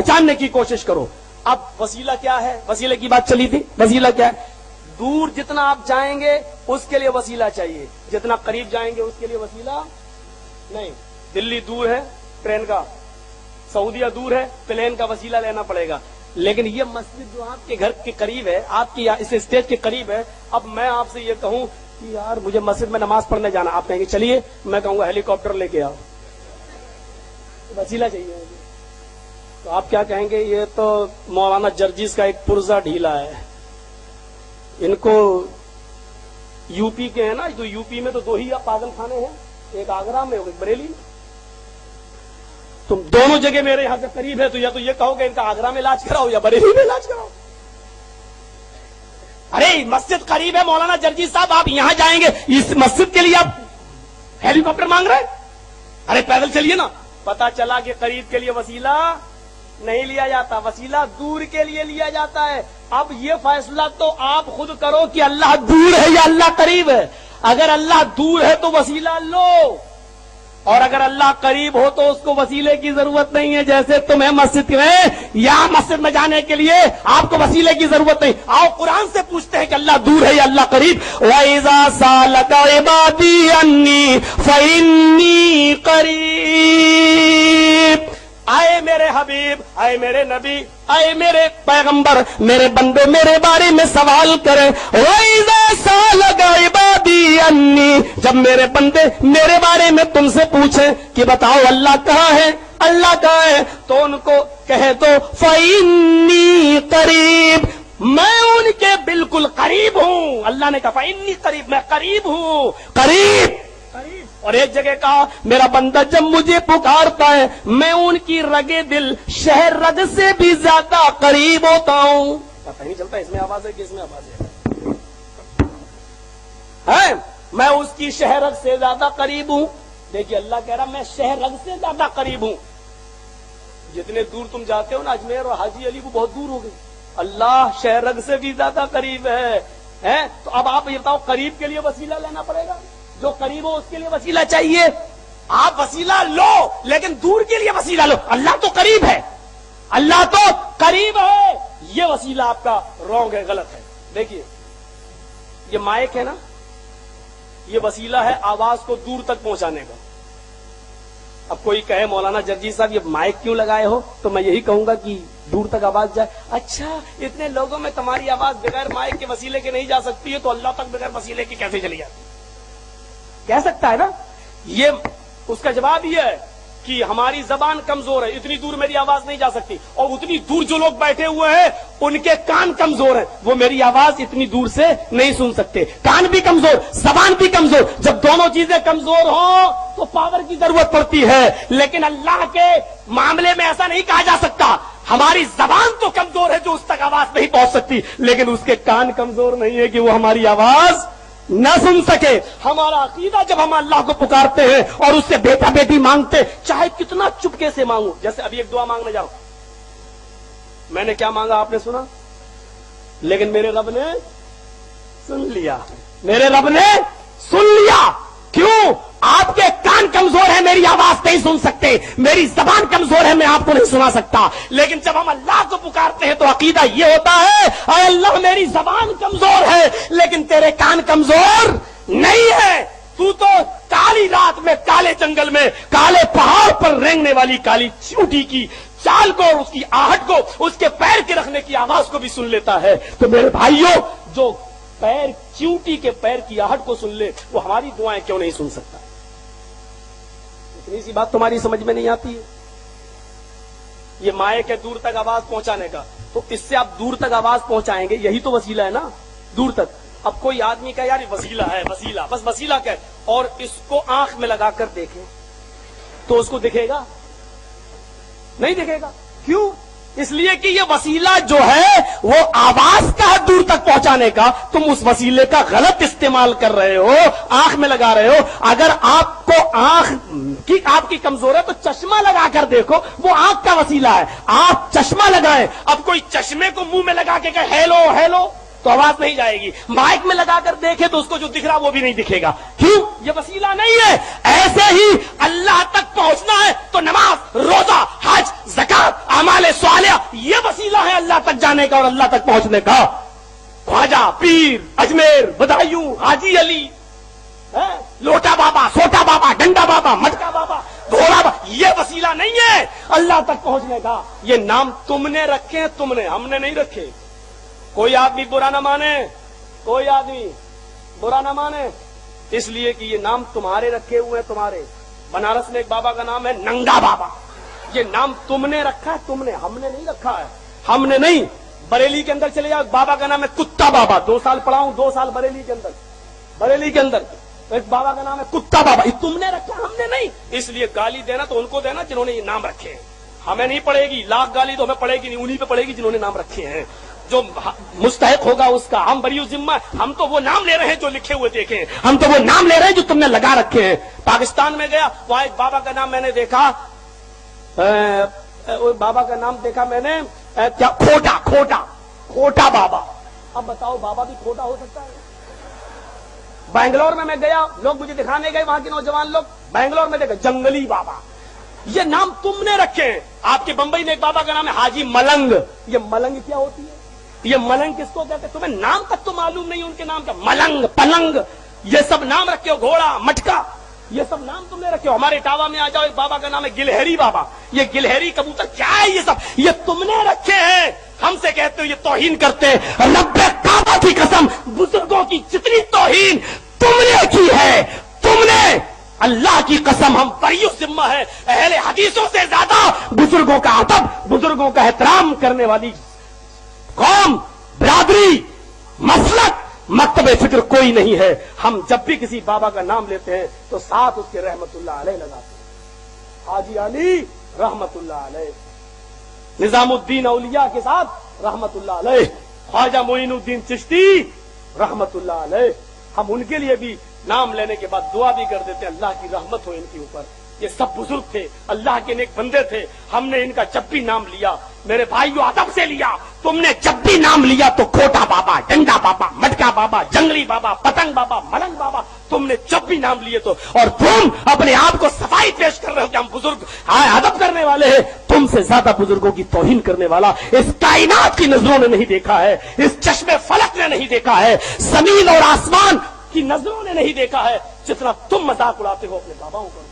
पहचानने की कोशिश करो। अब वसीला क्या है, वसीले की बात चली थी, वसीला क्या है? दूर जितना आप जाएंगे उसके लिए वसीला चाहिए, जितना करीब जाएंगे उसके लिए वसीला नहीं। दिल्ली दूर है ट्रेन का, सऊदीया दूर है प्लेन का, वसीला लेना पड़ेगा। लेकिन ये मस्जिद जो आपके घर के करीब है, आपकी इस स्टेज के करीब है, अब मैं आपसे ये कहूं कि यार मुझे मस्जिद में नमाज पढ़ने जाना, आप कहेंगे चलिए, मैं कहूंगा हेलीकॉप्टर लेके आओ, वसीला चाहिए मुझे। तो आप क्या कहेंगे, ये तो मौलाना जर्जिस का एक पुर्जा ढीला है, इनको यूपी के हैं ना, तो यूपी में तो 2 ही पागल खाने हैं, एक आगरा में एक बरेली में। तुम दोनों जगह मेरे यहां से करीब है, तो या तो ये कहोगे इनका आगरा में इलाज कराओ या बरेली में इलाज कराओ। अरे मस्जिद करीब है मौलाना जर्जी साहब, आप यहां जाएंगे, इस मस्जिद के लिए आप हेलीकॉप्टर मांग रहे हैं? अरे पैदल चलिए ना। पता चला कि करीब के लिए वसीला नहीं लिया जाता, वसीला दूर के लिए लिया जाता है। अब ये फैसला तो आप खुद करो कि अल्लाह दूर है या अल्लाह करीब है। अगर अल्लाह दूर है तो वसीला लो, और अगर अल्लाह करीब हो तो उसको वसीले की जरूरत नहीं है। जैसे तुम्हें मस्जिद में या मस्जिद में जाने के लिए आपको वसीले की जरूरत नहीं। आओ कुरान से पूछते हैं कि अल्लाह दूर है या अल्लाह करीब। वइज़ा सालका इबादी अन्नी फइन्नी करीब। आए मेरे हबीब, आए मेरे नबी, आए मेरे पैगंबर, मेरे बंदे मेरे बारे में सवाल करें। वइज़ा सालका इबादी अन्नी, जब मेरे बंदे मेरे बारे में तुमसे पूछें कि बताओ अल्लाह कहाँ है, अल्लाह कहाँ है, तो उनको कहे दो फइन्नी करीब, मैं उनके बिल्कुल करीब हूं। अल्लाह ने कहा फइन्नी करीब, मैं करीब हूं, करीब करीब। और एक जगह कहा मेरा बंदा जब मुझे पुकारता है मैं उनकी रगे दिल शहर रग से भी ज्यादा करीब होता हूं। पता नहीं चलता इसमें आवाज है कि इसमें आवाज है? मैं उसकी शहरग से ज्यादा करीब हूं। देखिए अल्लाह कह रहा मैं शहरग से ज्यादा करीब हूं। जितने दूर तुम जाते हो ना, अजमेर और हाजी अली को बहुत दूर हो गई, अल्लाह शहरग से भी ज्यादा करीब है? तो अब आप ये बताओ, करीब के लिए वसीला लेना पड़ेगा, जो करीब हो उसके लिए वसीला चाहिए। आप वसीला लो लेकिन दूर के लिए वसीला लो। अल्लाह तो करीब है, अल्लाह तो करीब है, ये वसीला आपका रॉन्ग है, गलत है। देखिए ये माइक है ना, ये वसीला है आवाज को दूर तक पहुंचाने का। अब कोई कहे मौलाना जर्जी साहब ये माइक क्यों लगाए हो, तो मैं यही कहूंगा कि दूर तक आवाज जाए। अच्छा इतने लोगों में तुम्हारी आवाज बगैर माइक के वसीले के नहीं जा सकती है, तो अल्लाह तक बगैर वसीले की कैसे चली जाती? कह सकता है ना। ये उसका जवाब ये है कि हमारी जबान कमजोर है, इतनी दूर मेरी आवाज नहीं जा सकती, और उतनी दूर जो लोग बैठे हुए हैं उनके कान कमजोर हैं, वो मेरी आवाज इतनी दूर से नहीं सुन सकते। कान भी कमजोर, जबान भी कमजोर। जब दोनों चीजें कमजोर हो तो पावर की जरूरत पड़ती है। लेकिन अल्लाह के मामले में ऐसा नहीं कहा जा सकता। हमारी जबान तो कमजोर है जो उस तक आवाज नहीं पहुंच सकती, लेकिन उसके कान कमजोर नहीं है कि वो हमारी आवाज न सुन सके। हमारा अकीदा जब हम अल्लाह को पुकारते हैं और उससे बेटा बेटी मांगते, चाहे कितना चुपके से मांगू, जैसे अभी एक दुआ मांगने जाओ, मैंने क्या मांगा आपने सुना, लेकिन मेरे रब ने सुन लिया, मेरे रब ने सुन लिया। क्यों? आपके कान कमजोर है, मेरी आवाज नहीं सुन सकते, मेरी जबान कमजोर है, मैं आपको नहीं सुना सकता। लेकिन जब हम अल्लाह को पुकारते हैं तो अकीदा ये होता है, अरे अल्लाह मेरी जबान कमजोर है लेकिन तेरे कान कमजोर नहीं है। तू तो काली रात में, काले जंगल में, काले पहाड़ पर रेंगने वाली काली चींटी की चाल को और उसकी आहट को, उसके पैर के रखने की आवाज को भी सुन लेता है। तो मेरे भाइयों, जो पैर चींटी के पैर की आहट को सुन ले, वो हमारी दुआएं क्यों नहीं सुन सकता? इतनी सी बात तुम्हारी समझ में नहीं आती है? ये माइक है दूर तक आवाज पहुंचाने का, तो इससे आप दूर तक आवाज पहुंचाएंगे, यही तो वसीला है ना, दूर तक। अब कोई आदमी का यार ये वसीला है, वसीला, बस वसीला क्या है, और इसको आंख में लगाकर देखे तो उसको दिखेगा? नहीं दिखेगा। क्यों? इसलिए कि ये वसीला जो है वो आवाज का है दूर तक पहुंचाने का, तुम उस वसीले का गलत इस्तेमाल कर रहे हो, आंख में लगा रहे हो। अगर आपको आंख की आपकी कमजोर है तो चश्मा लगाकर देखो, वो आंख का वसीला है। आप चश्मा लगाएं। अब कोई चश्मे को मुंह में लगा के कहे हेलो हेलो तो आवाज नहीं जाएगी, माइक में लगाकर देखे तो उसको जो दिख रहा वो भी नहीं दिखेगा। क्यों? ये वसीला नहीं है। ऐसे ही अल्लाह तक पहुंचना है तो नमाज, रोजा, हज, ज़कात, अमाले स्वालिह तक जाने का और अल्लाह तक पहुंचने का। ख्वाजा, पीर, अजमेर, बदायूं, हाजी अली, लोटा बाबा, सोटा बाबा, डंडा बाबा, मटका बाबा, घोड़ा बाबा, ये वसीला नहीं है अल्लाह तक पहुंचने का। ये नाम तुमने रखे हैं, तुमने, हमने नहीं रखे। कोई आदमी बुरा ना माने, कोई आदमी बुरा ना माने, इसलिए कि ये नाम तुम्हारे रखे हुए हैं, तुम्हारे। बनारस में एक बाबा का नाम है नंगा बाबा, ये नाम तुमने रखा है, तुमने, हमने नहीं रखा है, हमने नहीं। बरेली के अंदर चले जाओ, बाबा का नाम है कुत्ता बाबा, 2 साल पढ़ा हूं, 2 साल बरेली के अंदर, बरेली के अंदर एक बाबा का नाम है कुत्ता बाबा, ये तुमने रखा, हमने नहीं। इसलिए गाली देना तो उनको देना जिन्होंने ये नाम रखे हैं, हमें नहीं पड़ेगी। लाख गाली तो हमें पड़ेगी नहीं, उन्हीं पे पड़ेगी जिन्होंने नाम रखे हैं। जो मुस्तहिक होगा उसका, हम बरी जिम्मा, हम तो वो नाम ले रहे हैं जो लिखे हुए देखे हैं, हम तो वो नाम ले रहे हैं जो तुमने लगा रखे हैं। पाकिस्तान में गया, वहां एक बाबा का नाम मैंने देखा, बाबा का नाम देखा मैंने, क्या, खोटा, खोटा, खोटा बाबा। अब बताओ, बाबा भी खोटा हो सकता है? बैंगलोर में मैं गया, लोग मुझे दिखाने गए, वहां के नौजवान लोग, बैंगलोर में देखा जंगली बाबा। ये नाम तुमने रखे हैं। आपके बंबई में एक बाबा का नाम है हाजी मलंग। ये मलंग क्या होती है? ये मलंग किसको कहते हैं? तुम्हें नाम तक तो मालूम नहीं उनके नाम का। मलंग, पलंग, ये सब नाम रखे हो, घोड़ा, मटका, ये सब नाम तुमने रखे हो। हमारे इटावा में आ जाओ, एक बाबा का नाम है गिलहरी बाबा। ये गिलहरी कबूतर क्या है? ये सब ये तुमने रखे हैं। हमसे कहते हो ये तौहीन करते हैं। रब्बे काबा की कसम, बुजुर्गों की जितनी तौहीन तुमने की है, तुमने, अल्लाह की कसम, हम बरी जिम्मा है। अहले हदीसों से ज्यादा बुजुर्गों का अदब, बुजुर्गों का एहतराम करने वाली कौम, बिरादरी, मसलक, मकतबे फिक्र कोई नहीं है। हम जब भी किसी बाबा का नाम लेते हैं तो साथ उसके रहमतुल्लाह अलैह लगाते हैं। हाजी अली रहमतुल्लाह अलैह, निजामुद्दीन औलिया के साथ रहमतुल्लाह अलैह, ख्वाजा मोइनुद्दीन चिश्ती रहमतुल्लाह अलैह। हम उनके लिए भी नाम लेने के बाद दुआ भी कर देते हैं, अल्लाह की रहमत हो इनके ऊपर। ये सब बुजुर्ग थे, अल्लाह के नेक बंदे थे। हमने इनका जब भी नाम लिया, मेरे भाइयों, अदब से लिया। तुमने जब भी नाम लिया तो खोटा बाबा, डंडा बाबा, मटका बाबा, जंगली बाबा, पतंग बाबा, मलंग बाबा, तुमने जब भी नाम लिए तो, और तुम अपने आप को सफाई पेश कर रहे हो कि हम बुजुर्ग अदब करने वाले हैं। तुमसे ज्यादा बुजुर्गों की तौहीन करने वाला इस कायनात की नजरों ने नहीं देखा है, इस चश्मे फलक ने नहीं देखा है, जमीन और आसमान की नजरों ने नहीं देखा है, जितना तुम मजाक उड़ाते हो अपने बाबाओं को।